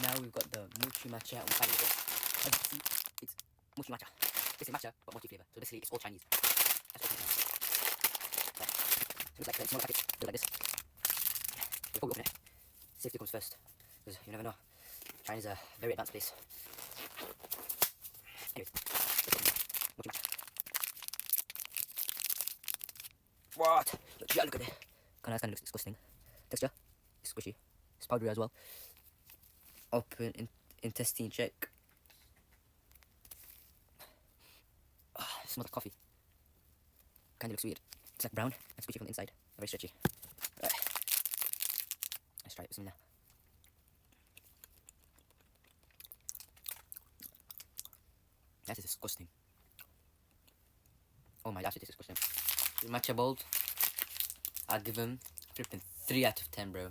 Now we've got the mochi matcha on fire. As you see, it's mochi matcha. It's a matcha, but mochi flavor. So basically, it's all Chinese. That's what it is. So it's like a small packet, built like this. Before we open it, safety comes first, because you never know. China's a very advanced place. Anyways, mochi matcha. What? Yeah, look at it. Kind of looks disgusting. Texture, it's squishy. It's powdery as well. Open intestine check. It smells like coffee. Kind of looks weird. It's like brown and squishy from the inside. Very stretchy. Right. Let's try it. Bismillah. That is disgusting. Oh my gosh, it is disgusting. The matcha bowls, I'll give them flipping 3 out of 10, bro.